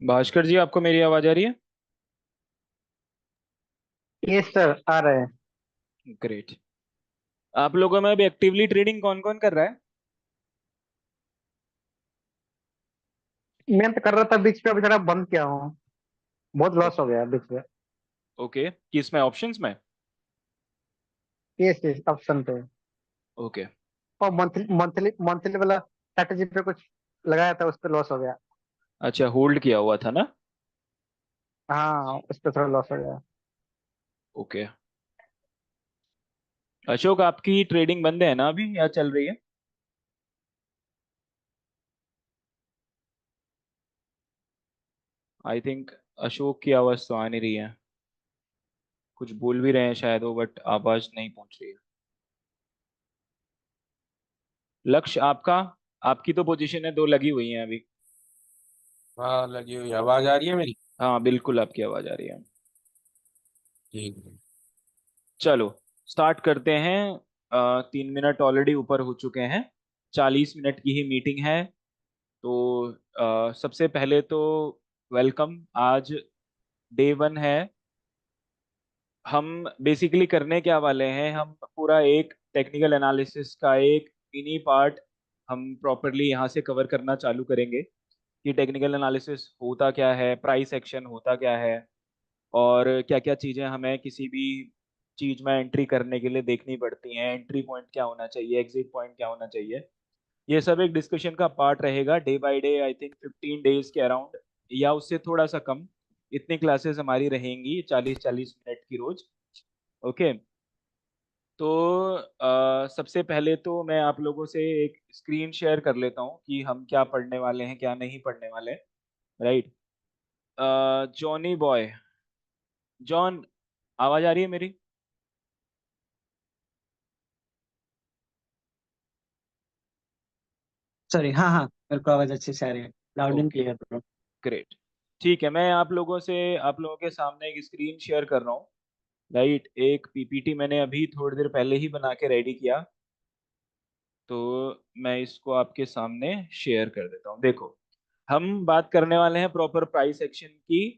भास्कर जी, आपको मेरी आवाज आ रही है? ये सर आ रहे हैं। ग्रेट। आप लोगों में अभी एक्टिवली ट्रेडिंग कौन कौन कर रहा है? मैं तो कर रहा था बीच में, अभी थोड़ा बंद किया हूँ। बहुत ओ- लॉस हो गया बीच में। ओके, किस में? ऑप्शंस में? ये ऑप्शन पे। ओके। और मंथली मंथली मंथली वाला स्ट्रैटेजी पे कुछ लगाया था, उस पे लॉस हो गया। अच्छा, होल्ड किया हुआ था ना? हाँ, उस पे थोड़ा लॉस हो गया। ओके। अशोक, आपकी ट्रेडिंग बंद है ना अभी या चल रही है? आई थिंक अशोक की आवाज तो आ नहीं रही है। कुछ बोल भी रहे हैं शायद वो, बट आवाज नहीं पहुंच रही है। लक्ष्य आपका, आपकी तो पोजीशन है, दो लगी हुई हैं अभी। हाँ, लगी हुई आवाज आ रही है मेरी। हाँ बिल्कुल, आपकी आवाज आ रही है। ठीक है। चलो स्टार्ट करते हैं। 3 मिनट ऑलरेडी ऊपर हो चुके हैं। 40 मिनट की ही मीटिंग है। तो सबसे पहले तो वेलकम। आज डे 1 है। हम बेसिकली करने क्या वाले हैं, हम पूरा एक टेक्निकल एनालिसिस का एक मिनी पार्ट हम प्रॉपरली यहाँ से कवर करना चालू करेंगे कि टेक्निकल एनालिसिस होता क्या है, प्राइस एक्शन होता क्या है, और क्या क्या चीज़ें हमें किसी भी चीज़ में एंट्री करने के लिए देखनी पड़ती हैं। एंट्री पॉइंट क्या होना चाहिए, एग्जिट पॉइंट क्या होना चाहिए, ये सब एक डिस्कशन का पार्ट रहेगा day by day. I think 15 days के अराउंड या उससे थोड़ा सा कम, इतनी क्लासेस हमारी रहेंगी 40-40 मिनट की रोज। ओके। तो सबसे पहले तो मैं आप लोगों से एक स्क्रीन शेयर कर लेता हूँ कि हम क्या पढ़ने वाले हैं क्या नहीं पढ़ने वाले। राइट। जॉनी बॉय, जॉन, आवाज आ रही है मेरी? सॉरी, हाँ हाँ, मेरे को आवाज अच्छे से आ रही है। Loud and okay, clear bro. Great. ठीक है, मैं आप लोगों के सामने एक स्क्रीन शेयर कर रहा हूँ। राइट, एक पीपीटी मैंने अभी थोड़ी देर पहले ही बना के रेडी किया। तो मैं इसको आपके सामने शेयर कर देता हूँ, देखो। हम बात करने वाले हैं प्रॉपर प्राइस एक्शन की।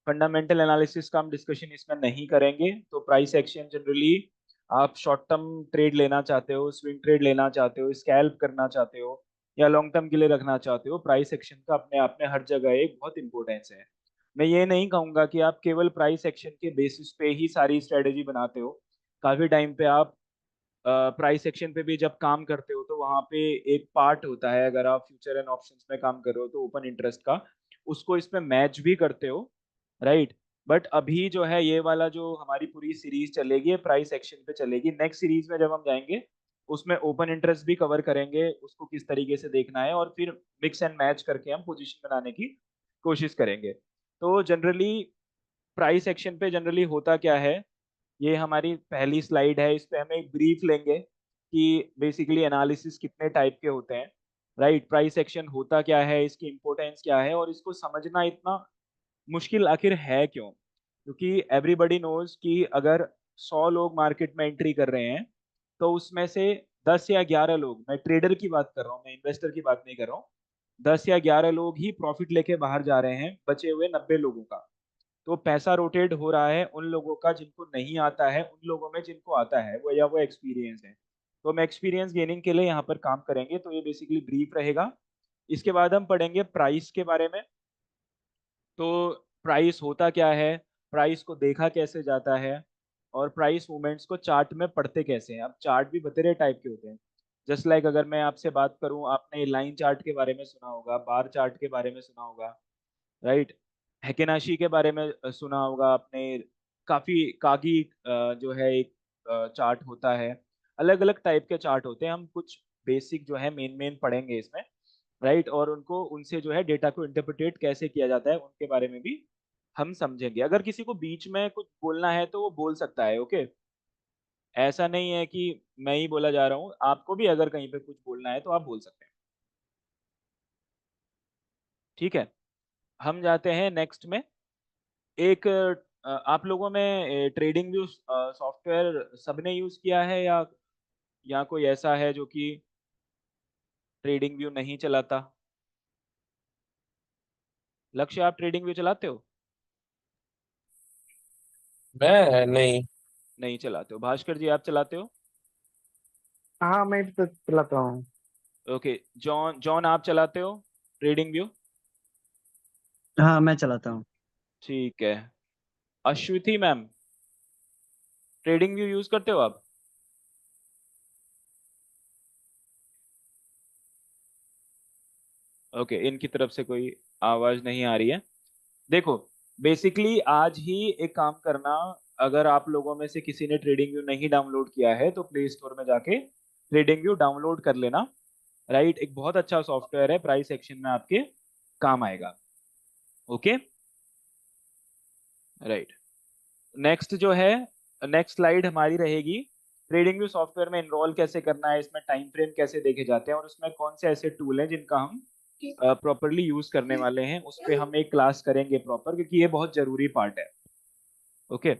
फंडामेंटल एनालिसिस का हम डिस्कशन इसमें नहीं करेंगे। तो प्राइस एक्शन जनरली, आप शॉर्ट टर्म ट्रेड लेना चाहते हो, स्विंग ट्रेड लेना चाहते हो, स्कैल्प करना चाहते हो, या लॉन्ग टर्म के लिए रखना चाहते हो, प्राइस एक्शन का अपने आप में हर जगह एक बहुत इंपॉर्टेंस है। मैं ये नहीं कहूंगा कि आप केवल प्राइस एक्शन के बेसिस पे ही सारी स्ट्रेटेजी बनाते हो। काफी टाइम पे आप प्राइस एक्शन पे भी जब काम करते हो तो वहां पे एक पार्ट होता है, अगर आप फ्यूचर एंड ऑप्शंस में काम कर रहे हो तो ओपन इंटरेस्ट का, उसको इसमें मैच भी करते हो। राइट। बट अभी जो है ये वाला जो हमारी पूरी सीरीज चलेगी प्राइस एक्शन पे चलेगी। नेक्स्ट सीरीज में जब हम जाएंगे उसमें ओपन इंटरेस्ट भी कवर करेंगे, उसको किस तरीके से देखना है, और फिर मिक्स एंड मैच करके हम पोजीशन बनाने की कोशिश करेंगे। तो जनरली प्राइस एक्शन पे जनरली होता क्या है, ये हमारी पहली स्लाइड है, इस पे हम एक ब्रीफ लेंगे कि बेसिकली एनालिसिस कितने टाइप के होते हैं। राइट, प्राइस एक्शन होता क्या है, इसकी इंपॉर्टेंस क्या है, और इसको समझना इतना मुश्किल आखिर है क्यों? क्योंकि एवरीबडी नोज कि अगर 100 लोग मार्केट में एंट्री कर रहे हैं तो उसमें से 10 या 11 लोग, मैं ट्रेडर की बात कर रहा हूँ, मैं इन्वेस्टर की बात नहीं कर रहा हूँ, 10 या 11 लोग ही प्रॉफिट लेके बाहर जा रहे हैं, बचे हुए 90 लोगों का। तो पैसा रोटेट हो रहा है उन लोगों का जिनको नहीं आता है, उन लोगों में जिनको आता है वो, या वो एक्सपीरियंस है। तो हम एक्सपीरियंस गेनिंग के लिए यहाँ पर काम करेंगे। तो ये बेसिकली ब्रीफ रहेगा। इसके बाद हम पढ़ेंगे प्राइस के बारे में। तो प्राइस होता क्या है, प्राइस को देखा कैसे जाता है, और प्राइस मूवमेंट्स को चार्ट में पढ़ते कैसे हैं। अब चार्ट भी बतेरे टाइप के होते हैं। जस्ट लाइक अगर मैं आपसे बात करूं, आपने लाइन चार्ट के बारे में सुना होगा, बार चार्ट के बारे में सुना होगा। राइट। हेकेनाशी के बारे में सुना होगा आपने। काफी कागी जो है एक चार्ट होता है। अलग अलग टाइप के चार्ट होते हैं। हम कुछ बेसिक जो है मेन मेन पढ़ेंगे इसमें। राइट, और उनको उनसे जो है डेटा को इंटरप्रिटेट कैसे किया जाता है उनके बारे में भी हम समझेंगे। अगर किसी को बीच में कुछ बोलना है तो वो बोल सकता है। ओके, ऐसा नहीं है कि मैं ही बोला जा रहा हूँ, आपको भी अगर कहीं पे कुछ बोलना है तो आप बोल सकते हैं। ठीक है, हम जाते हैं नेक्स्ट में। एक आप लोगों में ट्रेडिंग व्यू सॉफ्टवेयर सबने यूज किया है, या कोई ऐसा है जो कि ट्रेडिंग व्यू नहीं चलाता? लक्ष्य आप ट्रेडिंग व्यू चलाते हो? मैं नहीं। नहीं चलाते हो। भास्कर जी आप चलाते हो? हाँ मैं भी तो चलाता हूँ। ओके। जॉन जॉन आप चलाते हो ट्रेडिंग व्यू? हाँ मैं चलाता हूँ। ठीक है। Aswathy ma'am trading view use करते हो आप? ओके, इनकी तरफ से कोई आवाज नहीं आ रही है। देखो, बेसिकली आज ही एक काम करना, अगर आप लोगों में से किसी ने ट्रेडिंग व्यू नहीं डाउनलोड किया है तो प्ले स्टोर में जाके ट्रेडिंग व्यू डाउनलोड कर लेना। राइट, एक बहुत अच्छा सॉफ्टवेयर है, प्राइस सेक्शन में आपके काम आएगा। Okay, right. नेक्स्ट जो है, नेक्स्ट स्लाइड हमारी रहेगी ट्रेडिंग व्यू सॉफ्टवेयर में इनरोल कैसे करना है, इसमें टाइम फ्रेम कैसे देखे जाते हैं और उसमें कौन से ऐसे टूल हैं जिनका हम प्रॉपरली यूज करने वाले हैं, उस पे हम एक क्लास करेंगे प्रॉपर, क्योंकि ये बहुत जरूरी पार्ट है। ओके।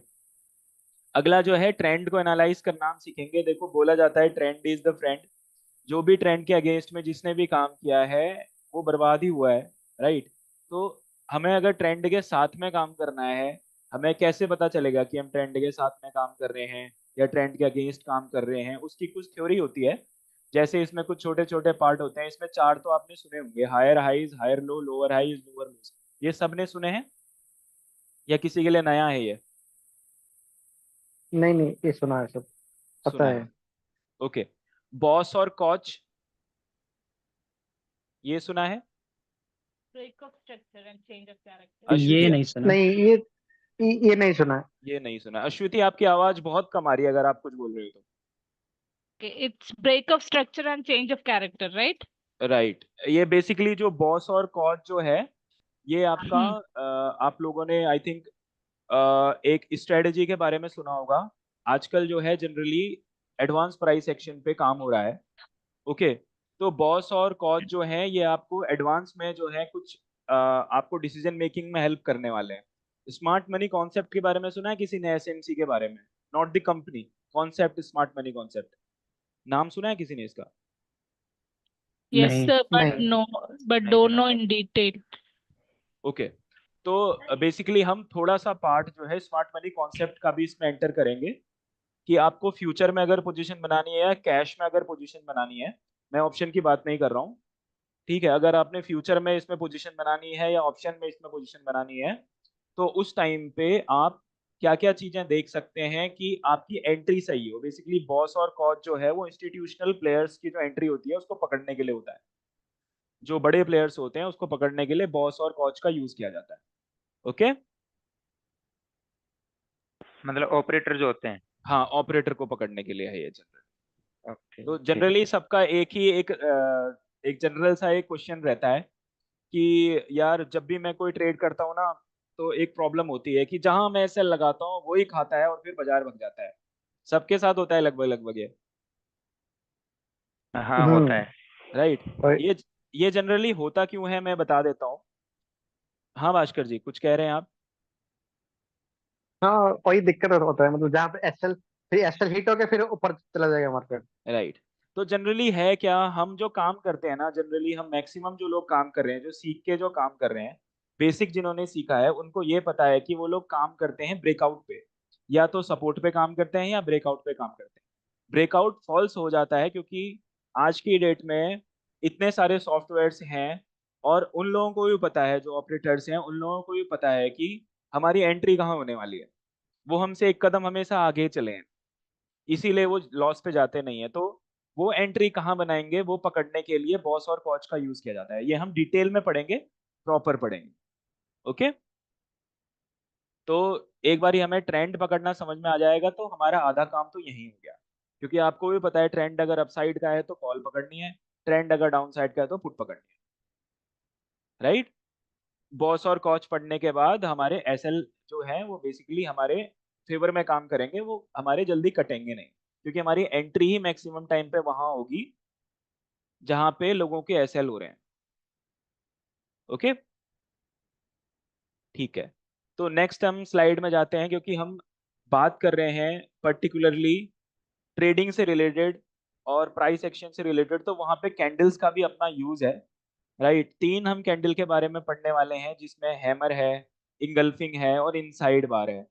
अगला जो है ट्रेंड को एनालाइज करना हम सीखेंगे। देखो, बोला जाता है ट्रेंड इज द फ्रेंड। जो भी ट्रेंड के अगेंस्ट में जिसने भी काम किया है वो बर्बाद ही हुआ है। राइट। तो हमें अगर ट्रेंड के साथ में काम करना है, हमें कैसे पता चलेगा कि हम ट्रेंड के साथ में काम कर रहे हैं या ट्रेंड के अगेंस्ट काम कर रहे हैं? उसकी कुछ थ्योरी होती है। जैसे इसमें कुछ छोटे छोटे पार्ट होते हैं। इसमें चार तो आपने सुने होंगे, higher highs, higher low, lower highs, lower lows. ये सबने सुने हैं या किसी के लिए नया है ये? नहीं नहीं, ये सुना है सब, पता सुना है। है। ओके। बॉस और कॉच, ये सुना है? break of structure and change of character. ये अश्वति, नहीं सुना। नहीं ये नहीं सुना है। ये नहीं सुना। अश्वति आपकी आवाज बहुत कम आ रही है, अगर आप कुछ बोल रहे हो Okay, it's break of structure and change of character, right? तो। राइट। ये बेसिकली जो बॉस और कॉच जो है, ये आपका हम्म। आप लोगों ने आई थिंक एक स्ट्रेटजी के बारे में सुना होगा। आजकल जो है जनरली एडवांस प्राइस एक्शन पे काम हो रहा है। ओके। तो बॉस और कॉच जो है ये आपको एडवांस में जो है कुछ आपको डिसीजन मेकिंग में हेल्प करने वाले हैं। स्मार्ट मनी कॉन्सेप्ट के बारे में सुना है किसी ने? एसएमसी के बारे में, not the company, concept, smart money concept, नाम सुना है किसी ने इसका? Yes, नहीं। sir, but नहीं। no, but नहीं don't सुना। know in detail. ओके। तो बेसिकली हम थोड़ा सा पार्ट जो है स्मार्ट मनी कॉन्सेप्ट का भी इसमें एंटर करेंगे कि आपको फ्यूचर में अगर पोजीशन बनानी है या कैश में अगर पोजीशन बनानी है। मैं ऑप्शन की बात नहीं कर रहा हूँ। ठीक है, अगर आपने फ्यूचर में इसमें पोजीशन बनानी है या ऑप्शन में इसमें पोजीशन बनानी है, तो उस टाइम पे आप क्या क्या चीजें देख सकते हैं कि आपकी एंट्री सही हो। बेसिकली बॉस और कॉच जो है वो इंस्टीट्यूशनल प्लेयर्स की जो एंट्री होती है उसको पकड़ने के लिए होता है। जो बड़े प्लेयर्स होते हैं उसको पकड़ने के लिए बॉस और कॉच का यूज किया जाता है। ओके। मतलब ऑपरेटर जो होते हैं। हाँ, ऑपरेटर को पकड़ने के लिए है ये जनरल। ओके तो ठीक है। जनरली सबका एक जनरल सा एक क्वेश्चन रहता है कि यार जब भी मैं कोई ट्रेड करता हूँ ना, तो एक प्रॉब्लम होती है कि जहां मैं सेल लगाता हूँ वही खाता है और फिर बाजार भग जाता है। सबके साथ होता है लगभग लगभग ये। हाँ होता है। राइट। और ये जनरली होता क्यों है मैं बता देता हूँ। हाँ भास्कर जी कुछ कह रहे हैं आप? हाँ, वही दिक्कत होता है, मतलब जहाँ पे एसएल, फिर एसएल हिट हो गया फिर ऊपर चला जाएगा मार्केट। राइट। तो जनरली है क्या, हम जो काम करते हैं ना, जनरली हम मैक्सिमम जो लोग काम कर रहे हैं, जो सीख के जो काम कर रहे हैं, बेसिक जिन्होंने सीखा है उनको ये पता है कि वो लोग काम करते हैं ब्रेकआउट पे, या तो सपोर्ट पे काम करते हैं या ब्रेकआउट पे काम करते हैं। ब्रेकआउट फॉल्स हो जाता है क्योंकि आज की डेट में इतने सारे सॉफ्टवेयर्स हैं और उन लोगों को भी पता है, जो ऑपरेटर्स हैं उन लोगों को भी पता है कि हमारी एंट्री कहाँ होने वाली है। वो हमसे एक कदम हमेशा आगे चले हैं, इसीलिए वो लॉस पे जाते नहीं है। तो वो एंट्री कहाँ बनाएंगे वो पकड़ने के लिए बॉस और कॉच का यूज किया जाता है। ये हम डिटेल में पढ़ेंगे, प्रॉपर पढ़ेंगे। ओके। तो एक बार हमें ट्रेंड पकड़ना समझ में आ जाएगा तो हमारा आधा काम तो यही हो गया, क्योंकि आपको भी पता है ट्रेंड अगर अपसाइड का है तो कॉल पकड़नी है, ट्रेंड अगर डाउन साइड का है तो पुट पकड़नी है। राइट। बॉस और कॉच पढ़ने के बाद हमारे एसएल जो है वो बेसिकली हमारे फेवर में काम करेंगे, वो हमारे जल्दी कटेंगे नहीं, क्योंकि हमारी एंट्री ही मैक्सिमम टाइम पे वहां होगी जहां पे लोगों के एसएल हो रहे हैं। ओके, ठीक है। तो नेक्स्ट हम स्लाइड में जाते हैं, क्योंकि हम बात कर रहे हैं पर्टिकुलरली ट्रेडिंग से रिलेटेड और प्राइस एक्शन से रिलेटेड, तो वहां पे कैंडल्स का भी अपना यूज है। राइट। तीन हम कैंडल के बारे में पढ़ने वाले हैं, जिसमें हैमर है, इंगल्फिंग है और इनसाइड बार है।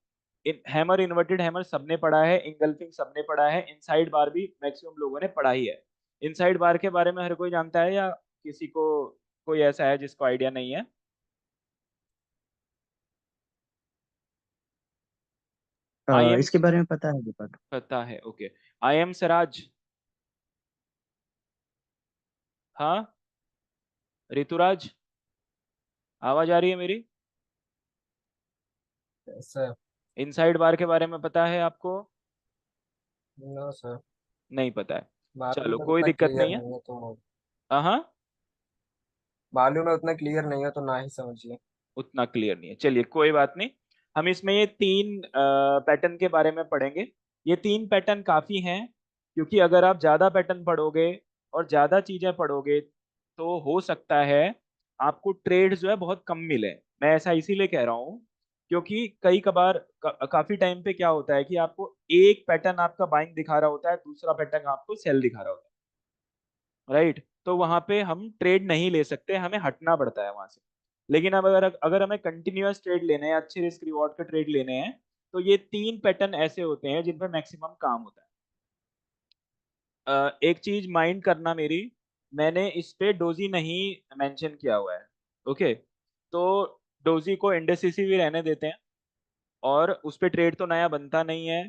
हैमर, इन्वर्टेड हैमर सबने पढ़ा है, इंगल्फिंग सबने पढ़ा है, इनसाइड बार भी मैक्सिमम लोगों ने पढ़ा ही है। इनसाइड बार के बारे में हर कोई जानता है या किसी को कोई ऐसा है जिसको आइडिया नहीं है? आई एम, इसके बारे में पता है दीपक। पता है, ओके। I am Seraj. हाँ, ऋतुराज, आवाज आ रही है मेरी? सर। इनसाइड बार के बारे में पता है आपको? No sir. नहीं पता है। मालूम चलो है कोई उतना दिक्कत क्लियर नहीं है। नहीं है तो हाँ, मालूम है उतना क्लियर नहीं है तो ना ही समझिए। उतना क्लियर नहीं है, चलिए कोई बात नहीं। हम इसमें ये तीन पैटर्न के बारे में पढ़ेंगे। ये तीन पैटर्न काफी हैं, क्योंकि अगर आप ज्यादा पैटर्न पढ़ोगे और ज्यादा चीजें पढ़ोगे तो हो सकता है आपको ट्रेड जो है बहुत कम मिले। मैं ऐसा इसीलिए कह रहा हूँ क्योंकि कई कबार काफी टाइम पे क्या होता है कि आपको एक पैटर्न आपका बाइंग दिखा रहा होता है, दूसरा पैटर्न आपको सेल दिखा रहा होता है, राइट? तो वहां पे हम ट्रेड नहीं ले सकते, हमें हटना पड़ता है वहां से। लेकिन अब अगर अगर हमें कंटिन्यूअस ट्रेड लेने हैं, अच्छे रिस्क रिवॉर्ड के ट्रेड लेने हैं, तो ये तीन पैटर्न ऐसे होते हैं जिन पर मैक्सिमम काम होता है। एक चीज माइंड करना मेरी, मैंने इस पे डोजी नहीं मेंशन किया हुआ है, ओके? तो डोजी को इंडेसिसिव ही रहने देते हैं, और उस पे ट्रेड तो नया बनता नहीं है।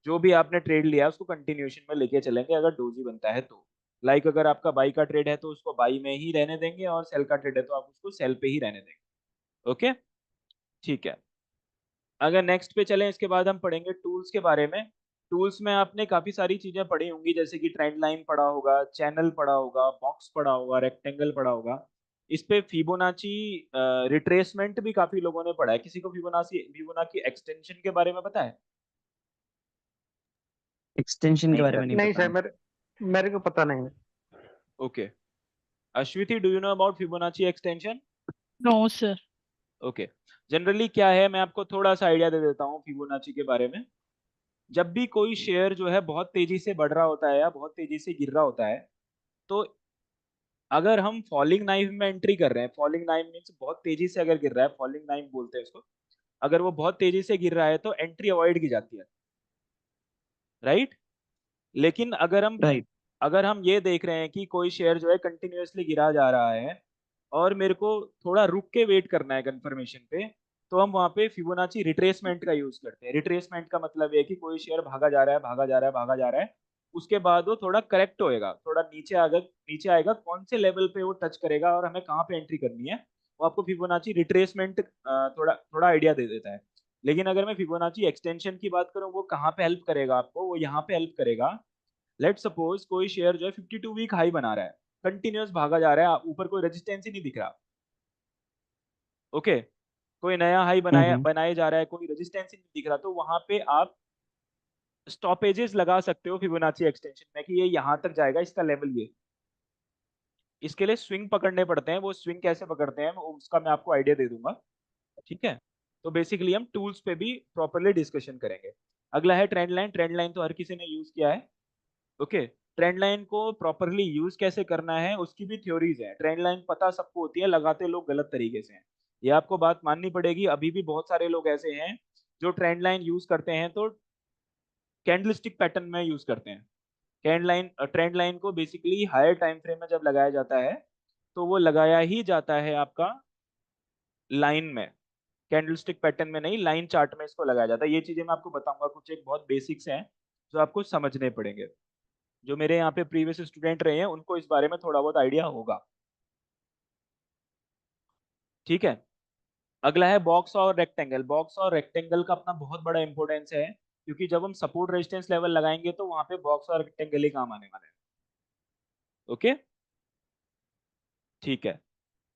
जो भी आपने ट्रेड लिया उसको कंटिन्यूएशन में लेके चलेंगे अगर डोजी बनता है तो। लाइक अगर आपका बाई का ट्रेड है तो उसको बाई में ही रहने देंगे, और सेल का ट्रेड है तो आप उसको सेल पे ही रहने देंगे। ओके, ठीक है। अगर नेक्स्ट पे चलें, इसके बाद हम पढ़ेंगे टूल्स के बारे में। टूल्स में आपने काफी सारी चीजें पढ़ी होंगी, जैसे कि ट्रेंड लाइन पढ़ा होगा, चैनल पढ़ा होगा, बॉक्स पढ़ा होगा, रेक्टेंगल पढ़ा होगा। इस पे फिबोनाची रिट्रेसमेंट भी काफी लोगों ने पढ़ा है। किसी को फिबोनाची फिबोनाची एक्सटेंशन के बारे में पता है? एक्सटेंशन के नहीं बारे सर। में नहीं नहीं पता सर, मुझे। मेरे को पता नहीं है। Okay. Ashwiti, do you know about Fibonacci extension? No, sir. Okay. Generally क्या है, मैं आपको थोड़ा सा आइडिया दे देता हूँ फिबोनाची के बारे में। जब भी कोई शेयर जो है बहुत तेजी से बढ़ रहा होता है या बहुत तेजी से गिर रहा होता है, तो अगर हम फॉलिंग नाइफ में एंट्री कर रहे हैं, फॉलिंग नाइफ मीन्स बहुत तेजी से अगर गिर रहा है, फॉलिंग नाइफ बोलते हैं इसको। अगर वो बहुत तेजी से गिर रहा है तो एंट्री अवॉइड की जाती है, राइट? लेकिन राइट। अगर हम ये देख रहे हैं कि कोई शेयर जो है कंटिन्यूअसली गिरा जा रहा है, और मेरे को थोड़ा रुक के वेट करना है कंफर्मेशन पे, तो हम वहां पे फिबोनाची रिट्रेसमेंट का यूज करते हैं। रिट्रेसमेंट का मतलब है कि कोई शेयर भागा जा रहा है, भागा जा रहा है, भागा जा रहा है, उसके बाद वो थोड़ा करेक्ट होएगा, थोड़ा नीचे आएगा, कौन से लेवल पे वो टच करेगा और हमें कहाँ पे एंट्री करनी है, वो आपको फिबोनाची रिट्रेसमेंट थोड़ा थोड़ा आइडिया दे देता है। लेकिन अगर मैं फिबोनाची एक्सटेंशन की बात करूं, वो कहाँ पे हेल्प करेगा आपको? वो यहाँ पे हेल्प करेगा। लेट सपोज कोई शेयर जो है 52 वीक हाई बना रहा है, कंटिन्यूअस भागा जा रहा है, ऊपर कोई रेजिस्टेंस ही नहीं दिख रहा, ओके? कोई नया हाई बनाया हम्म। बनाए जा रहा है, कोई रेजिस्टेंस ही नहीं दिख रहा, तो वहां पे आप स्टॉपेजेस लगा सकते हो फिबोनाची एक्सटेंशन में कि ये यहाँ तक जाएगा, इसका लेवल ये। इसके लिए स्विंग पकड़ने पड़ते हैं, वो स्विंग कैसे पकड़ते हैं उसका मैं आपको आइडिया दे दूंगा, ठीक है? तो बेसिकली हम टूल्स पे भी प्रॉपरली डिस्कशन करेंगे। अगला है ट्रेंड लाइन। ट्रेंड लाइन तो हर किसी ने यूज किया है, ओके? ट्रेंड लाइन को प्रॉपरली यूज कैसे करना है उसकी भी थ्योरीज है। ट्रेंड लाइन पता सबको होती है, लगाते लोग गलत तरीके से हैं, ये आपको बात माननी पड़ेगी। अभी भी बहुत सारे लोग ऐसे हैं जो ट्रेंड लाइन यूज करते हैं तो कैंडलस्टिक पैटर्न में यूज करते हैं। ट्रेंड लाइन को बेसिकली हायर टाइम फ्रेम में जब लगाया जाता है, तो वो लगाया ही जाता है आपका लाइन में, कैंडलस्टिक पैटर्न में नहीं, लाइन चार्ट में इसको लगाया जाता है। ये चीजें मैं आपको बताऊंगा, कुछ एक बहुत बेसिक्स हैं जो आपको समझने पड़ेंगे। जो मेरे यहाँ पे प्रीवियस स्टूडेंट रहे हैं उनको इस बारे में थोड़ा बहुत आइडिया होगा, ठीक है? अगला है बॉक्स और रेक्टेंगल। बॉक्स और रेक्टेंगल का अपना बहुत बड़ा इंपॉर्टेंस है, क्योंकि जब हम सपोर्ट रेजिस्टेंस लेवल लगाएंगे तो वहां पे बॉक्स और रेक्टेंगल ही काम आने वाले हैं, ओके? ठीक है।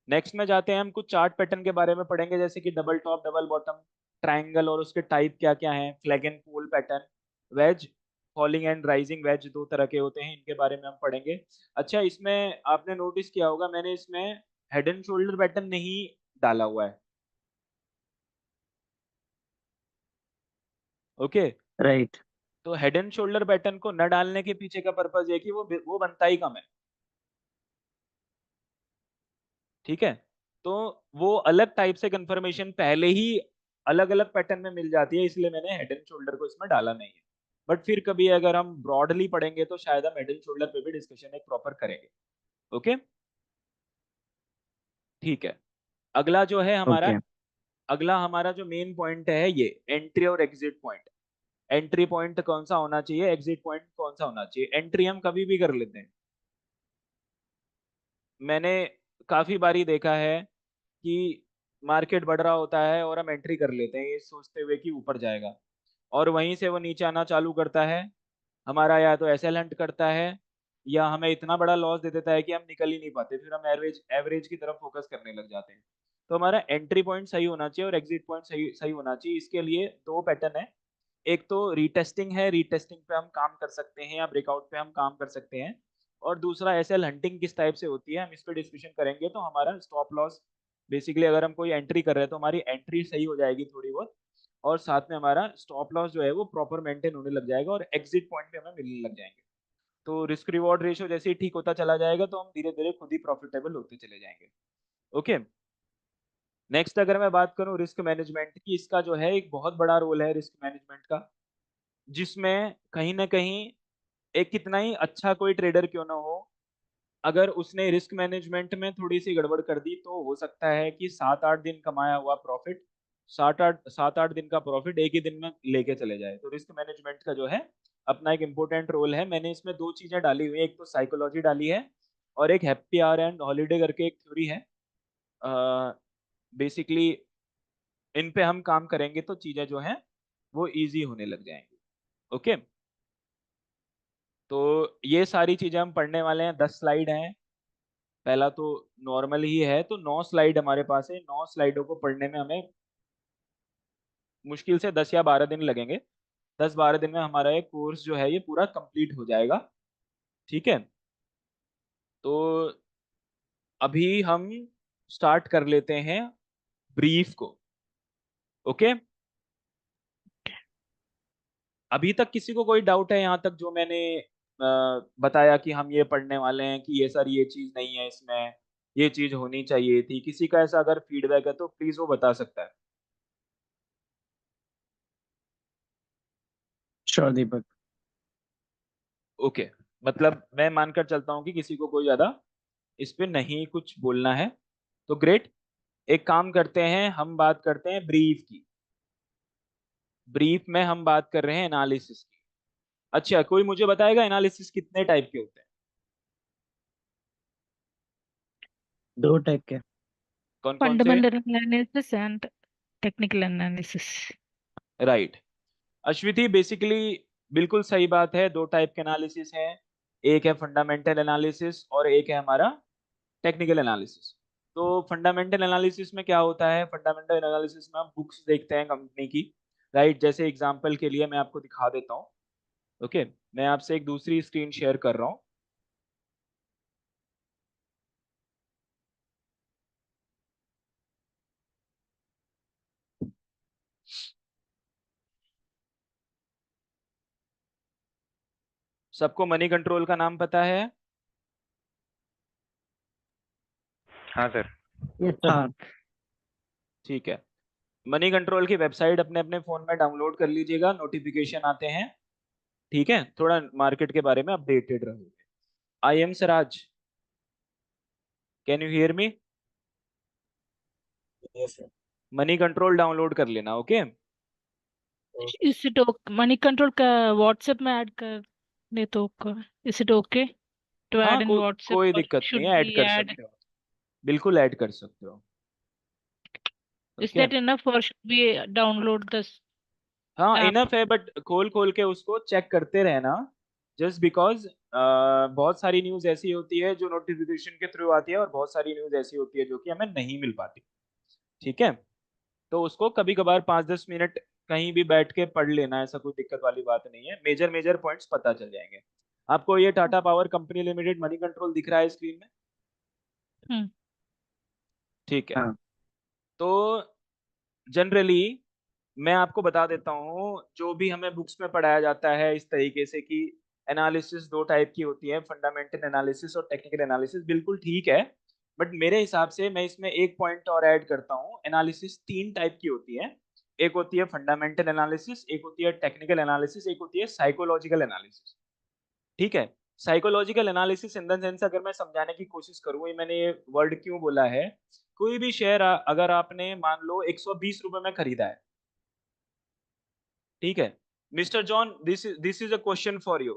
नेक्स्ट में जाते हैं, हम कुछ चार्ट पैटर्न के बारे में पढ़ेंगे, जैसे कि double top, double bottom, triangle, और उसके टाइप क्या क्या हैं, flag and pole pattern, wedge, falling and rising wedge, दो तरह के होते हैं, इनके बारे में हम पढ़ेंगे। अच्छा, इसमें आपने नोटिस किया होगा मैंने इसमें हेड एंड शोल्डर पैटर्न नहीं डाला हुआ है, ओके? राइट। तो हेड एंड शोल्डर पैटर्न को न डालने के पीछे का पर्पज है कि वो बनता ही कम है, ठीक है, तो वो अलग टाइप से कंफर्मेशन पहले ही अलग अलग पैटर्न में मिल जाती है, इसलिए मैंने हेड एंड शोल्डर को इसमें डाला नहीं है। बट फिर कभी अगर हम ब्रॉडली पढ़ेंगे तो शायद हम हेड एंड शोल्डर पे भी डिस्कशन एक प्रॉपर करेंगे। ओके, ठीक है। अगला जो है हमारा, ओके अगला हमारा जो मेन पॉइंट है ये एंट्री और एग्जिट पॉइंट। एंट्री पॉइंट कौन सा होना चाहिए, एग्जिट पॉइंट कौन सा होना चाहिए। एंट्री हम कभी भी कर लेते हैं। मैंने काफी बारी देखा है कि मार्केट बढ़ रहा होता है और हम एंट्री कर लेते हैं ये सोचते हुए कि ऊपर जाएगा, और वहीं से वो नीचे आना चालू करता है। हमारा या तो एसएल हंट करता है या हमें इतना बड़ा लॉस दे देता है कि हम निकल ही नहीं पाते, फिर हम एवरेज एवरेज की तरफ फोकस करने लग जाते हैं। तो हमारा एंट्री पॉइंट सही होना चाहिए और एग्जिट पॉइंट सही सही होना चाहिए। इसके लिए दो पैटर्न है, एक तो रीटेस्टिंग है, रीटेस्टिंग पे हम काम कर सकते हैं या ब्रेकआउट पे हम काम कर सकते हैं, और दूसरा एसएल हंटिंग किस टाइप से होती है हम इस पे डिस्कशन करेंगे। तो हमारा स्टॉप लॉस बेसिकली अगर हम कोई एंट्री कर रहे हैं तो हमारी एंट्री सही हो जाएगी थोड़ी बहुत, और साथ में हमारा स्टॉप लॉस जो है वो प्रॉपर मेंटेन होने लग जाएगा और एग्जिट पॉइंट पे हमें मिलने लग जाएंगे। तो रिस्क रिवॉर्ड रेशियो जैसे ही ठीक होता चला जाएगा तो हम धीरे धीरे खुद ही प्रॉफिटेबल होते चले जाएंगे। ओके, नेक्स्ट अगर मैं बात करूं रिस्क मैनेजमेंट की, इसका जो है एक बहुत बड़ा रोल है रिस्क मैनेजमेंट का, जिसमें कहीं ना कहीं एक कितना ही अच्छा कोई ट्रेडर क्यों ना हो, अगर उसने रिस्क मैनेजमेंट में थोड़ी सी गड़बड़ कर दी तो हो सकता है कि 7-8 दिन कमाया हुआ प्रॉफिट, 7-8 दिन का प्रॉफिट एक ही दिन में लेके चले जाए। तो रिस्क मैनेजमेंट का जो है अपना एक इम्पोर्टेंट रोल है। मैंने इसमें दो चीजें डाली हुई है, एक तो साइकोलॉजी डाली है और एक हैप्पी आवर एंड हॉलीडे करके एक थ्योरी है। बेसिकली इन पे हम काम करेंगे तो चीजें जो हैं वो इजी होने लग जाएंगी। ओके, तो ये सारी चीजें हम पढ़ने वाले हैं। 10 स्लाइड हैं, पहला तो नॉर्मल ही है, तो 9 स्लाइड हमारे पास है। 9 स्लाइडों को पढ़ने में हमें मुश्किल से 10 या 12 दिन लगेंगे। 10-12 दिन में हमारा ये कोर्स जो है ये पूरा कंप्लीट हो जाएगा। ठीक है, तो अभी हम स्टार्ट कर लेते हैं ब्रीफ को। ओके, अभी तक किसी को कोई डाउट है यहाँ तक जो मैंने बताया कि हम ये पढ़ने वाले हैं कि ये सर ये चीज नहीं है इसमें, ये चीज होनी चाहिए थी, किसी का ऐसा अगर फीडबैक है तो प्लीज वो बता सकता है। श्योर दीपक। ओके, मतलब मैं मानकर चलता हूँ कि किसी को कोई ज्यादा इस पे नहीं कुछ बोलना है, तो ग्रेट। एक काम करते हैं, हम बात करते हैं ब्रीफ की। ब्रीफ में हम बात कर रहे हैं एनालिसिस की। अच्छा, कोई मुझे बताएगा एनालिसिस कितने टाइप के होते हैं? 2 टाइप के। कौन कौन से? Fundamental analysis and technical analysis. Right, Ashwiti basically बिल्कुल सही बात है। 2 टाइप के एनालिसिस हैं, एक है फंडामेंटल एनालिसिस और एक है हमारा टेक्निकल एनालिसिस। तो फंडामेंटल एनालिसिस में क्या होता है, फंडामेंटल एनालिसिस में हम बुक्स देखते हैं कंपनी की। राइट, जैसे एग्जांपल के लिए मैं आपको दिखा देता हूँ। ओके, मैं आपसे एक दूसरी स्क्रीन शेयर कर रहा हूँ। सबको मनी कंट्रोल का नाम पता है? हाँ सर। ये सब हाँ ठीक है, मनी कंट्रोल की वेबसाइट अपने अपने फोन में डाउनलोड कर लीजिएगा, नोटिफिकेशन आते हैं। ठीक है, थोड़ा मार्केट के बारे में अपडेटेड रहोगे। I am Saraj, can you hear me? Money control download कर लेना। Okay, Is it okay? Money control का WhatsApp में ऐड कर दे तो is it okay to हाँ add in WhatsApp कोई or दिक्कत नहीं should है, ऐड we कर add? सकते हो, बिल्कुल ऐड कर सकते हो। Is okay, that enough or should we download this हाँ app? इनफ है, बट खोल खोल के उसको चेक करते रहना। जस्ट बिकॉज बहुत सारी न्यूज ऐसी होती है जो नोटिफिकेशन के थ्रू आती है और बहुत सारी न्यूज ऐसी होती है जो कि हमें नहीं मिल पाती। ठीक है, तो उसको कभी कभार 5-10 मिनट कहीं भी बैठ के पढ़ लेना, ऐसा कोई दिक्कत वाली बात नहीं है। मेजर मेजर पॉइंट्स पता चल जाएंगे आपको। ये Tata power company limited money control दिख रहा है स्क्रीन में? हम्म ठीक है, हाँ तो जनरली मैं आपको बता देता हूँ जो भी हमें बुक्स में पढ़ाया जाता है इस तरीके से कि एनालिसिस 2 टाइप की होती है, फंडामेंटल एनालिसिस और टेक्निकल एनालिसिस, बिल्कुल ठीक है। बट मेरे हिसाब से मैं इसमें एक पॉइंट और ऐड करता हूँ, एनालिसिस 3 टाइप की होती है। एक होती है फंडामेंटल एनालिसिस, एक होती है टेक्निकल एनालिसिस, एक होती है साइकोलॉजिकल एनालिसिस। ठीक है, psychological analysis in the sense, अगर मैं समझाने की कोशिश करूँ, ये मैंने ये वर्ड क्यों बोला है, कोई भी शेयर अगर आपने मान लो 120 रुपए में खरीदा है, ठीक है mister John, this is a question for you.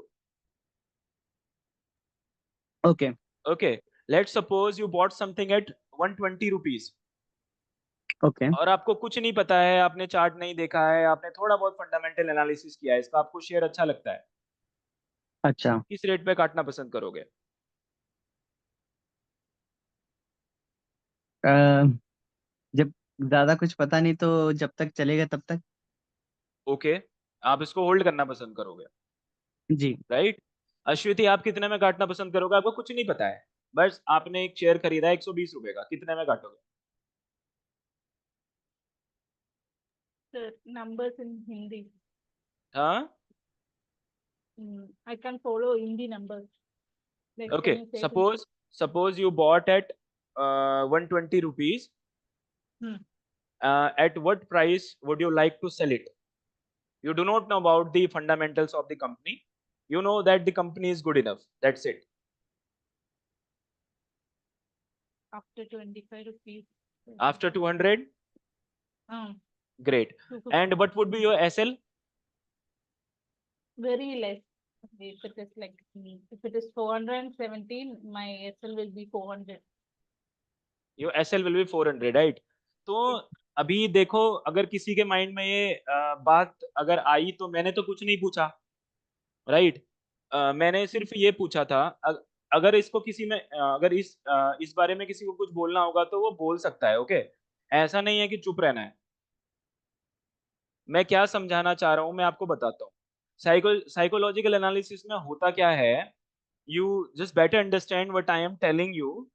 Okay okay, let's suppose you bought something at 120 rupees, okay और आपको कुछ नहीं पता है, आपने चार्ट नहीं देखा है, आपने थोड़ा बहुत फंडामेंटल एनालिसिस किया है इसका, आपको शेयर अच्छा लगता है, अच्छा। किस रेट पे काटना पसंद करोगे? अ, जब ज्यादा कुछ पता नहीं तो जब तक चलेगा तब तक। ओके, आप इसको होल्ड करना पसंद करोगे, जी। राइट? अश्वति, आप कितने में काटना पसंद करोगे? आपको कुछ नहीं पता है, बस आपने एक शेयर खरीदा है 120 रुपए का, कितने में काटोगे? The numbers in Hindi. हाँ, I can follow Hindi numbers. Like, okay, can you say them? Suppose you bought at 120 rupees, Hmm. at what price would you like to sell it? You do not know about the fundamentals of the company, you know that the company is good enough, that's it. After 25 rupees. After 200, Um, great. 250. And what would be your SL? Very less. If it is like, if it is 417, my SL will be 400. Your SL will be 400, right? तो अभी देखो, अगर किसी के mind में ये बात अगर आई, तो मैंने तो कुछ नहीं पूछा, राइट? मैंने सिर्फ ये पूछा था, अगर इसको किसी में अगर इस बारे में किसी को कुछ बोलना होगा तो वो बोल सकता है, ओके? ऐसा नहीं है कि चुप रहना है। मैं क्या समझाना चाह रहा हूँ मैं आपको बताता हूँ। साइकोलॉजिकल एनालिसिस में होता क्या है, you just better understand what I am telling you.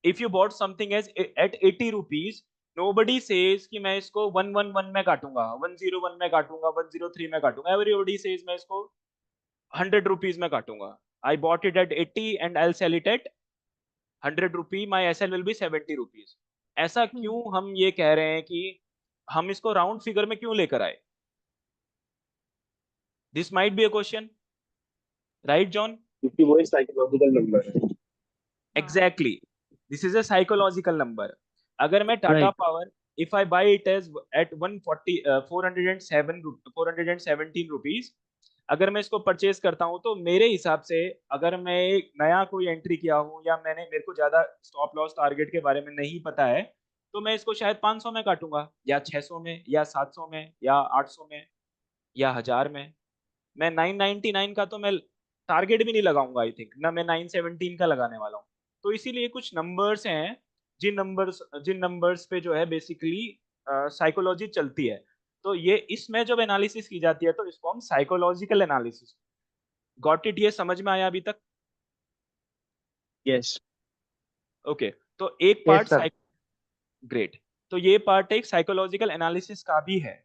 If you bought something as at 80 rupees, nobody says कि मैं इसको 111 में काटूंगा, 101 में काटूंगा, 103 में काटूंगा। Everybody says मैं इसको 100 rupees में काटूंगा। I bought it at 80 and I'll sell it at 100 rupee. My SL will be 70 rupees. ऐसा क्यों हम ये कह रहे हैं कि हम इसको राउंड फिगर में क्यों लेकर आए? This might be a question, right, John? क्योंकि वो एक साइकोलॉजिकल नंबर है। Exactly. This is a psychological number. अगर मैं Tata Right. Power, if I buy it as at 417 rupees, अगर मैं इसको परचेज करता हूं, तो मेरे हिसाब से अगर मैं एक नया कोई एंट्री किया हूं, या मेरे को ज्यादा स्टॉप लॉस टारगेट के बारे में नहीं पता है, तो मैं इसको शायद 500 में काटूंगा, या 600 में, या 700 में, या 800 में, या 1000 में। मैं 999 का तो मैं टारगेट भी नहीं लगाऊंगा, आई थिंक ना मैं 917 का लगाने वाला हूँ। तो इसीलिए कुछ नंबर्स हैं, जिन नंबर्स पे जो है बेसिकली साइकोलॉजी चलती है। तो ये इसमें जब एनालिसिस की जाती है तो इसको हम साइकोलॉजिकल एनालिसिस। Got it? ये समझ में आया अभी तक? यस। ओके, तो एक Yes, पार्ट sir. ग्रेट, तो ये पार्ट एक साइकोलॉजिकल एनालिसिस का भी है।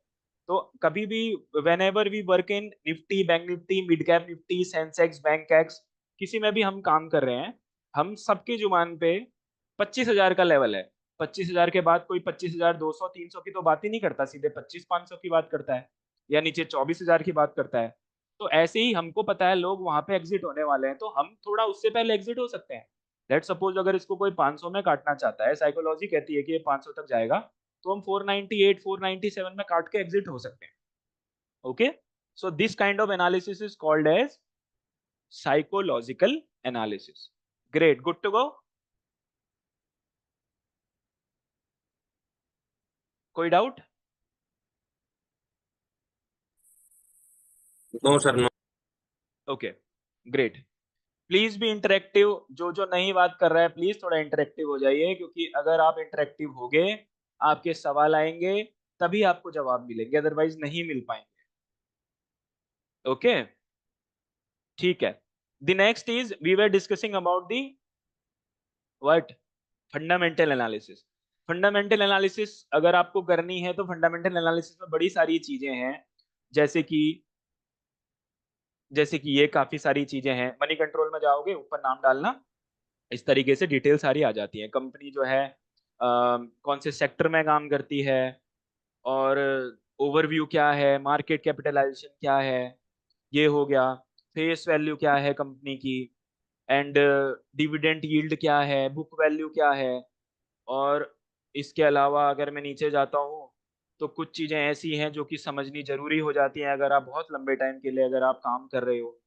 तो कभी भी whenever we work in Nifty, bank Nifty, mid cap Nifty, Sensex, bank x, किसी में भी हम काम कर रहे हैं, हम सबकी जुबान पे 25,000 का लेवल है। 25,000 के बाद कोई 25,200 300 की तो बात ही नहीं करता, सीधे 25,500 की बात करता है, या नीचे 24,000 की बात करता है। तो ऐसे ही हमको पता है लोग वहां पे एग्जिट होने वाले हैं, तो हम थोड़ा उससे पहले एग्जिट हो सकते हैं। लेट्स सपोज अगर इसको कोई 500 में काटना चाहता है, साइकोलॉजी कहती है कि ये 500 तक जाएगा, तो हम 498 497 में काट के एग्जिट हो सकते हैं। Okay, so this kind of analysis is called as psychological analysis. Great, good to go. कोई doubt? No sir, no. Okay, great. Please भी इंटरेक्टिव, जो नहीं बात कर रहा है प्लीज थोड़ा इंटरेक्टिव हो जाइए, क्योंकि अगर आप इंटरेक्टिव होगे, आपके सवाल आएंगे, तभी आपको जवाब मिलेंगे, अदरवाइज नहीं मिल पाएंगे। ओके, ठीक है। The next is we were discussing about the what, fundamental analysis. Fundamental analysis अगर आपको करनी है तो फंडामेंटल एनालिसिस में बड़ी सारी चीजें हैं, जैसे कि ये काफी सारी चीजें हैं। मनी कंट्रोल में जाओगे, ऊपर नाम डालना, इस तरीके से डिटेल सारी आ जाती है। कंपनी जो है कौन से सेक्टर में काम करती है, और ओवरव्यू क्या है, मार्केट कैपिटलाइजेशन क्या है, ये हो गया। फेस वैल्यू क्या है कंपनी की, एंड डिविडेंड यील्ड क्या है, बुक वैल्यू क्या है। और इसके अलावा अगर मैं नीचे जाता हूँ तो कुछ चीज़ें ऐसी हैं जो कि समझनी जरूरी हो जाती हैं अगर आप बहुत लंबे टाइम के लिए अगर आप काम कर रहे हो।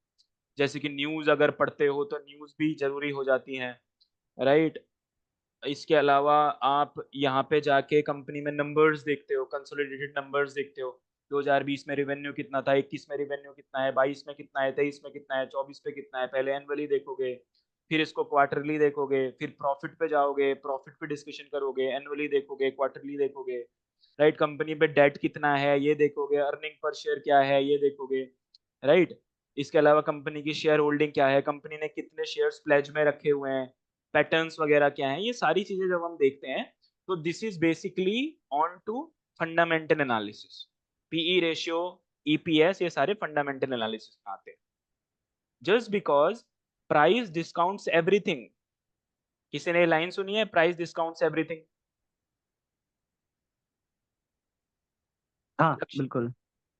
जैसे कि न्यूज़ अगर पढ़ते हो तो न्यूज़ भी जरूरी हो जाती हैं, राइट। इसके अलावा आप यहाँ पे जाके कंपनी में नंबर्स देखते हो, कंसोलिडेटेड नंबर्स देखते हो। 2020 में रेवेन्यू कितना था, 21 में रेवेन्यू कितना है, 22 में कितना है, 23 में कितना है, 24 में कितना है। पहले एनुअली देखोगे, फिर इसको क्वार्टरली देखोगे, फिर प्रॉफिट पे जाओगे, प्रॉफिट पे डिस्कशन करोगे, एनुअली देखोगे, क्वार्टरली देखोगे, राइट। कंपनी पे डेट कितना है ये देखोगे, अर्निंग पर शेयर क्या है ये देखोगे, राइट। इसके अलावा कंपनी की शेयर होल्डिंग क्या है, कंपनी ने कितने शेयर्स प्लेज में रखे हुए हैं, पैटर्न्स वगैरह क्या हैं, ये सारी चीजें जब हम देखते हैं तो this is basically on to fundamental analysis. PE ratio, EPS, ये सारे फंडामेंटल एनालिसिस में आते हैं। Just because price discounts everything. किसी ने लाइन सुनी है, प्राइस डिस्काउंट्स एवरीथिंग? हाँ बिल्कुल।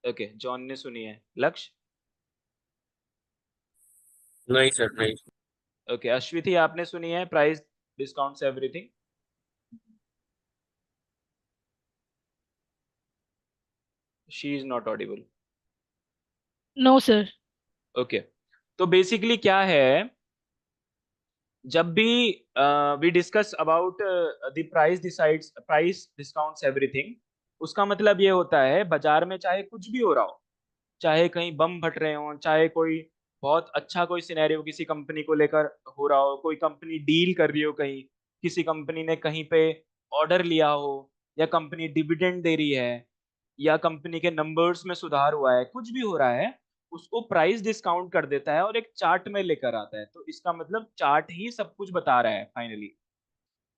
ओके, जॉन ने सुनी है, लक्ष्य? नहीं सर, नहीं। ओके, अश्विति आपने सुनी है price discounts everything? She is not audible. No sir. Okay, तो बेसिकली क्या है, जब भी we discuss about the price decides, price discounts everything, उसका मतलब ये होता है बाजार में चाहे कुछ भी हो रहा हो, चाहे कहीं बम फट रहे हो, चाहे कोई बहुत अच्छा कोई सिनेरियो किसी कंपनी को लेकर हो रहा हो, कोई कंपनी डील कर रही हो कहीं, किसी कंपनी ने कहीं पे ऑर्डर लिया हो, या कंपनी डिविडेंड दे रही है, या कंपनी के नंबर्स में सुधार हुआ है, कुछ भी हो रहा है, उसको प्राइस डिस्काउंट कर देता है और एक चार्ट में लेकर आता है। तो इसका मतलब चार्ट ही सब कुछ बता रहा है फाइनली।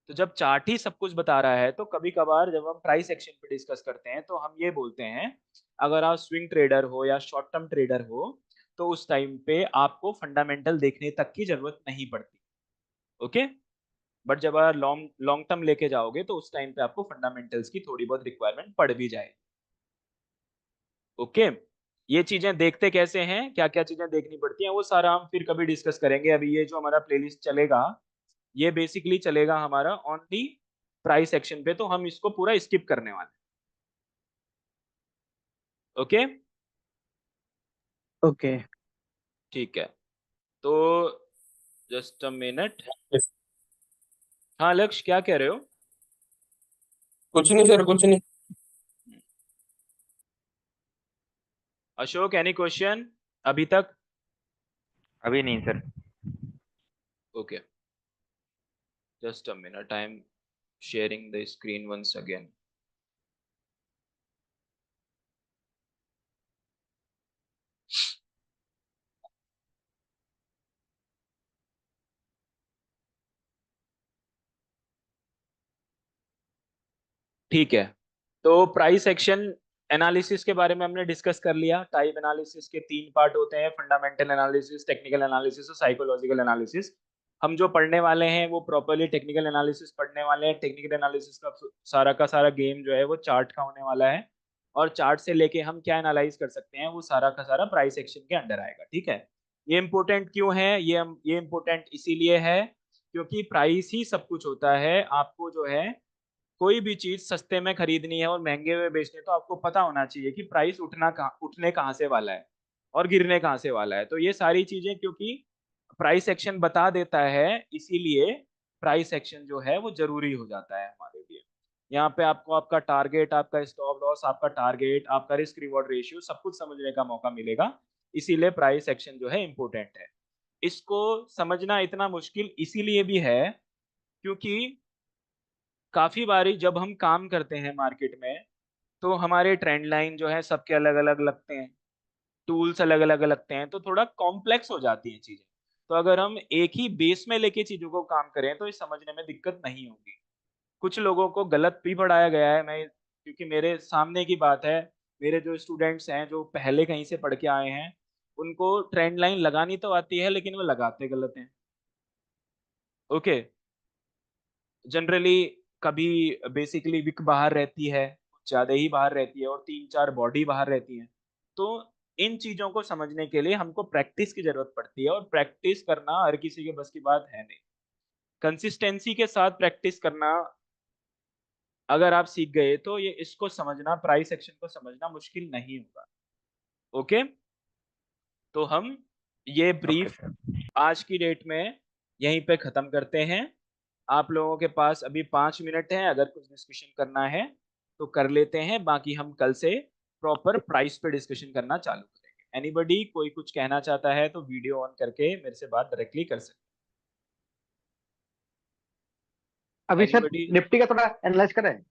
तो जब चार्ट ही सब कुछ बता रहा है तो कभी कभार जब हम प्राइस एक्शन पे डिस्कस करते हैं तो हम ये बोलते हैं, अगर आप स्विंग ट्रेडर हो या शॉर्ट टर्म ट्रेडर हो तो उस टाइम पे आपको फंडामेंटल देखने तक की जरूरत नहीं पड़ती। ओके, बट जब आप लॉन्ग लॉन्ग टर्म लेके जाओगे तो उस टाइम पे आपको फंडामेंटल्स की थोड़ी बहुत रिक्वायरमेंट पड़ भी जाए। ओके, ये चीजें देखते कैसे हैं, क्या क्या चीजें देखनी पड़ती हैं, वो सारा हम फिर कभी डिस्कस करेंगे। अभी ये जो हमारा प्लेलिस्ट चलेगा ये बेसिकली चलेगा हमारा ऑन दी प्राइस सेक्शन पे, तो हम इसको पूरा स्किप करने वाले हैं। Okay, okay. ठीक है, तो जस्ट अ मिनट। हाँ लक्ष्य, क्या कह रहे हो? कुछ नहीं सर, कुछ नहीं। अशोक, एनी क्वेश्चन अभी तक? अभी नहीं सर। Okay, just a minute, I am sharing the screen once again. ठीक है, तो प्राइस एक्शन एनालिसिस के बारे में हमने डिस्कस कर लिया। टाइप एनालिसिस के तीन पार्ट होते हैं, फंडामेंटल एनालिसिस, टेक्निकल एनालिसिस और साइकोलॉजिकल एनालिसिस। हम जो पढ़ने वाले हैं वो प्रॉपरली टेक्निकल एनालिसिस पढ़ने वाले हैं। टेक्निकल एनालिसिस का सारा गेम जो है वो चार्ट का होने वाला है, और चार्ट से लेके हम क्या एनालाइज कर सकते हैं वो सारा का सारा प्राइस एक्शन के अंडर आएगा। ठीक है, ये इंपॉर्टेंट क्यों है, ये इंपॉर्टेंट इसीलिए है क्योंकि प्राइस ही सब कुछ होता है। आपको जो है कोई भी चीज सस्ते में खरीदनी है और महंगे में बेचनी है तो आपको पता होना चाहिए कि प्राइस उठने कहाँ से वाला है और गिरने कहाँ से वाला है। तो ये सारी चीजें क्योंकि प्राइस एक्शन बता देता है, इसीलिए प्राइस एक्शन जो है वो जरूरी हो जाता है हमारे लिए। यहाँ पे आपको आपका टारगेट, आपका स्टॉप लॉस, आपका टारगेट, आपका रिस्क रिवॉर्ड रेशियो सब कुछ समझने का मौका मिलेगा। इसीलिए प्राइस एक्शन जो है इम्पोर्टेंट है। इसको समझना इतना मुश्किल इसीलिए भी है क्योंकि काफी बारी जब हम काम करते हैं मार्केट में तो हमारे ट्रेंड लाइन जो है सबके अलग अलग लगते हैं, टूल्स अलग अलग लगते हैं, तो थोड़ा कॉम्प्लेक्स हो जाती हैं चीजें। तो अगर हम एक ही बेस में लेके चीजों को काम करें तो इस समझने में दिक्कत नहीं होगी। कुछ लोगों को गलत भी पढ़ाया गया है, मैं क्योंकि मेरे सामने की बात है, मेरे जो स्टूडेंट्स हैं जो पहले कहीं से पढ़ के आए हैं उनको ट्रेंड लाइन लगानी तो आती है लेकिन वो लगाते गलत हैं। ओके, जनरली कभी बेसिकली विक बाहर रहती है, कुछ ज्यादा ही बाहर रहती है, और 3-4 बॉडी बाहर रहती है। तो इन चीजों को समझने के लिए हमको प्रैक्टिस की जरूरत पड़ती है, और प्रैक्टिस करना हर किसी के बस की बात है नहीं। कंसिस्टेंसी के साथ प्रैक्टिस करना अगर आप सीख गए तो ये इसको समझना, प्राइस एक्शन को समझना मुश्किल नहीं होगा। ओके, तो हम ये ओके ब्रीफ सर। आज की डेट में यहीं पे खत्म करते हैं। आप लोगों के पास अभी 5 मिनट है, अगर कुछ डिस्कशन करना है तो कर लेते हैं, बाकी हम कल से प्रॉपर प्राइस पे डिस्कशन करना चालू करेंगे। एनीबडी कोई कुछ कहना चाहता है तो वीडियो ऑन करके मेरे से बात डायरेक्टली कर सकते अभी हैं। Sir anybody? निफ्टी का थोड़ा एनालाइज करें।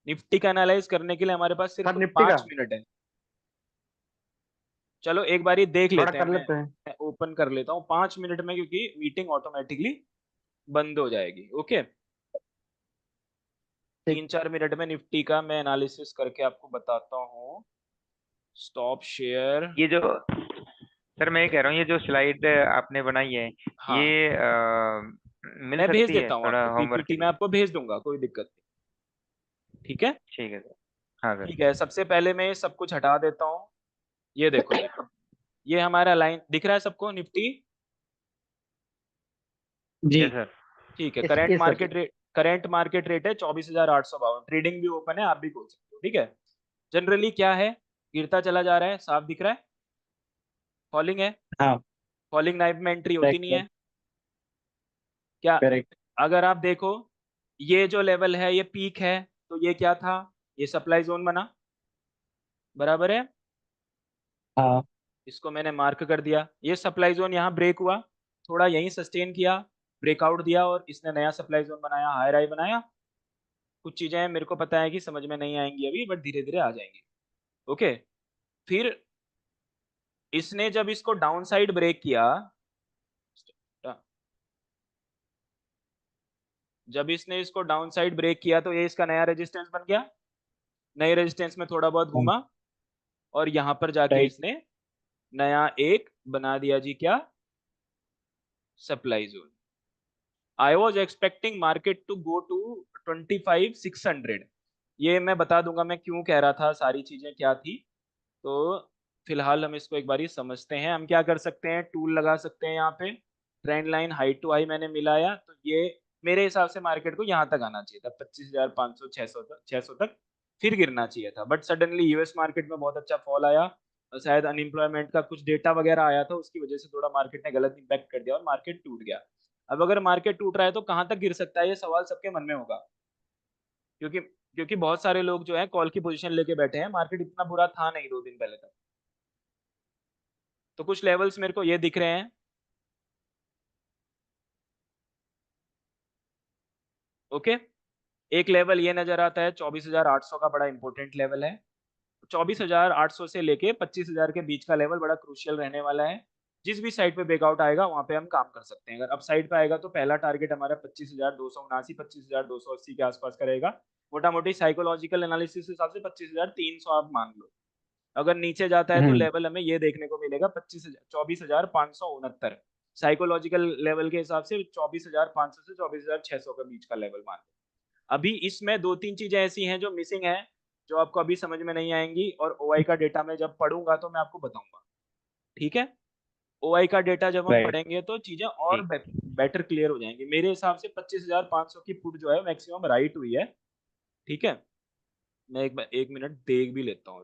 निफ्टी का एनालाइज करने के लिए हमारे पास सर सिर्फ निफ्टी का 5 मिनट है। चलो एक बारी देख थोड़ा लेते हैं, कर लेते हैं। मैं ओपन कर लेता हूँ 5 मिनट में, क्योंकि मीटिंग ऑटोमेटिकली बंद हो जाएगी। ओके, ठीक। 3-4 मिनट में निफ्टी का मैं एनालिसिस करके आपको बताता हूँ। Stop share. ये जो सर मैं ये कह रहा हूँ, ये जो स्लाइड आपने बनाई है हाँ, ये मिल मैं भेज सकती है देता हूँ थोड़ा आपको, होमवर्क के पीपीटी में लिए? आपको भेज दूंगा, कोई दिक्कत नहीं। ठीक है, ठीक है सर। हाँ सर। ठीक है। सबसे पहले मैं ये सब कुछ हटा देता हूँ। ये देखो जी, ये हमारा लाइन दिख रहा है सबको, निफ्टी? जी। Yes sir. ठीक है। ये सर। करंट मार्केट रेट है 24,852। ट्रेडिंग भी ओपन है, आप भी खोल सकते हो। ठीक है, जनरली क्या है, गिरता चला जा रहा है, साफ दिख रहा है, फॉलिंग है। हाँ, फॉलिंग नाइफ में एंट्री होती नहीं करेक्ट है क्या? करेक्ट। अगर आप देखो, ये जो लेवल है ये पीक है, तो ये क्या था, ये सप्लाई जोन बना, बराबर है। हाँ, इसको मैंने मार्क कर दिया, ये सप्लाई जोन यहाँ ब्रेक हुआ, थोड़ा यहीं सस्टेन किया, ब्रेकआउट दिया, और इसने नया सप्लाई जोन बनाया, हायर हाई बनाया। कुछ चीजें मेरे को पता है कि समझ में नहीं आएंगी अभी, बट धीरे धीरे आ जाएंगी। ओके, फिर इसने जब इसको डाउन साइड ब्रेक किया, जब इसने इसको डाउन साइड ब्रेक किया तो ये इसका नया रेजिस्टेंस बन गया। नए रेजिस्टेंस में थोड़ा बहुत घूमा, और यहां पर जाके राइट। इसने नया एक बना दिया जी, क्या, supply zone. I was expecting market to go to 25,600। ये मैं बता दूंगा मैं क्यों कह रहा था, सारी चीजें क्या थी। तो फिलहाल हम इसको एक बारी समझते हैं। हम क्या कर सकते हैं, टूल लगा सकते हैं यहाँ पे, trend line high to high मैंने मिलाया, तो ये मेरे हिसाब से मार्केट को यहाँ तक आना चाहिए था, 25,500 600 तक, फिर गिरना चाहिए था। बट सडनली यूएस मार्केट में बहुत अच्छा फॉल आया, और शायद अनएम्प्लॉयमेंट का कुछ डेटा वगैरह आया था, उसकी वजह से थोड़ा मार्केट ने गलत इंपैक्ट कर दिया और मार्केट टूट गया। अब अगर मार्केट टूट रहा है तो कहाँ तक गिर सकता है, ये सवाल सबके मन में होगा, क्योंकि क्योंकि बहुत सारे लोग जो है कॉल की पोजीशन लेके बैठे हैं। मार्केट इतना बुरा था नहीं 2 दिन पहले तक। तो कुछ लेवल्स मेरे को ये दिख रहे हैं। ओके, एक लेवल ये नजर आता है 24,800 का, बड़ा इंपॉर्टेंट लेवल है। 24,800 से लेके 25,000 के बीच का लेवल बड़ा क्रूशियल रहने वाला है। जिस भी साइड पे ब्रेकआउट आएगा वहां पे हम काम कर सकते हैं। अगर अप साइड पे आएगा तो पहला टारगेट हमारा 25,279 25,280 के आसपास का रहेगा। मोटा मोटी साइकोलॉजिकल एनालिसिस के हिसाब से 25,300 आप मान लो। अगर नीचे जाता है तो लेवल हमें ये देखने को मिलेगा 24,569। साइकोलॉजिकल लेवल के हिसाब से 24,500 से 24,600 के बीच का लेवल मान लो। अभी इसमें 2-3 चीजें ऐसी हैं जो मिसिंग है, जो आपको अभी समझ में नहीं आएंगी, और ओआई का डेटा मैं जब पढ़ूंगा तो मैं आपको बताऊंगा। ठीक है, ओआई का डेटा जब हम राइट। पढ़ेंगे तो चीजें और ठीक। बेटर क्लियर हो जाएंगी। मेरे हिसाब से 25,500 की पुट जो है मैक्सिमम राइट हुई है। ठीक है, मैं एक मिनट देख भी लेता हूँ।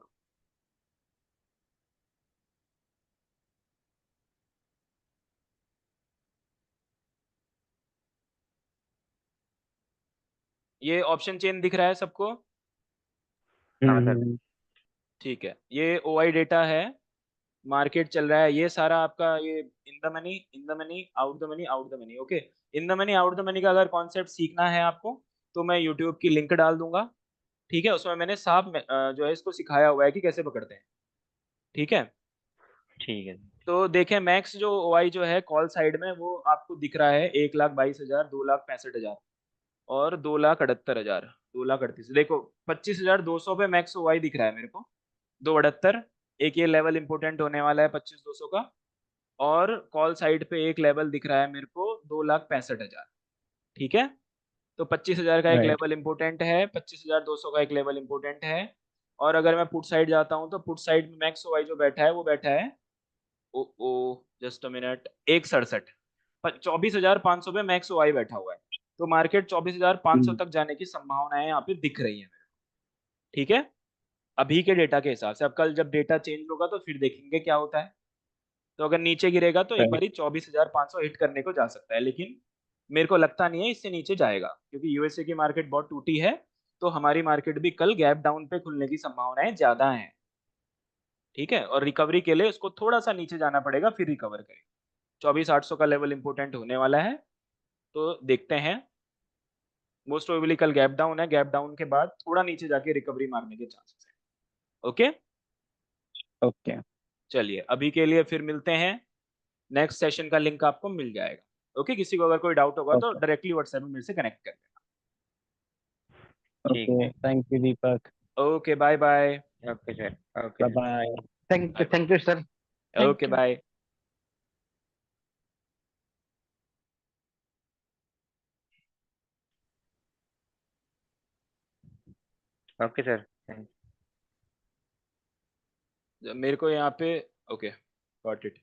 ये ऑप्शन चेन दिख रहा है सबको? हाँ सर। ठीक है, ये ओआई डेटा है, मार्केट चल रहा है ये सारा आपका, ये in the money, in the money, out the money, out the money. Okay, in the money out the money का अगर कॉन्सेप्ट सीखना है आपको तो मैं यूट्यूब की लिंक डाल दूंगा। ठीक है, उसमें मैंने साफ जो है इसको सिखाया हुआ है कि कैसे पकड़ते हैं। ठीक है, ठीक है। तो देखें मैक्स जो ओआई जो है कॉल साइड में वो आपको दिख रहा है 1,22,000, 2,65,000 और 2,78,000, 2,38,000। देखो 25,200 पे मैक्स ओआई दिख रहा है मेरे को, 2,78। एक ये लेवल इंपोर्टेंट होने वाला है 25,200 का। और कॉल साइड पे एक लेवल दिख रहा है मेरे को 2,65,000। ठीक है। तो 25,000 का एक Right. लेवल इंपोर्टेंट है, 25,200 का एक लेवल इंपोर्टेंट है। और अगर मैं पुट साइड जाता हूँ तो पुट साइड में मैक्स ओवाई जो बैठा है वो बैठा है ओ ओ जस्ट अ मिनट 167, 24,500 पे मैक्स ओवाई बैठा हुआ है। तो मार्केट 24,500 तक जाने की संभावनाएं यहाँ पे दिख रही है मेरे को। ठीक है, अभी के डेटा के हिसाब से। अब कल जब डेटा चेंज होगा तो फिर देखेंगे क्या होता है। तो अगर नीचे गिरेगा तो एक Right. बारी 24,500 हिट करने को जा सकता है, लेकिन मेरे को लगता नहीं है इससे नीचे जाएगा, क्योंकि यूएसए की मार्केट बहुत टूटी है। तो हमारी मार्केट भी कल गैप डाउन पे खुलने की संभावनाएं ज्यादा हैं। ठीक है, और रिकवरी के लिए उसको थोड़ा सा नीचे जाना पड़ेगा फिर रिकवर करेगा। 24,800 का लेवल इंपोर्टेंट होने वाला है, तो देखते हैं। मोस्ट प्रोबेबली कल गैप डाउन है, गैप डाउन के बाद थोड़ा नीचे जाके रिकवरी मारने के चांसेस है। Okay, Okay. चलिए अभी के लिए फिर मिलते हैं। नेक्स्ट सेशन का लिंक आपको मिल जाएगा। ओके, किसी को अगर कोई डाउट होगा तो Okay. डायरेक्टली व्हाट्सएप में मेरे से कनेक्ट कर ठीक Okay. है। Thank you, Deepak. लेना। Okay, bye bye. Okay sir, okay Bye sir. bye. Thank you sir. Thank okay you. Bye. Okay sir. मेरे को यहाँ पे ओके, गॉट इट।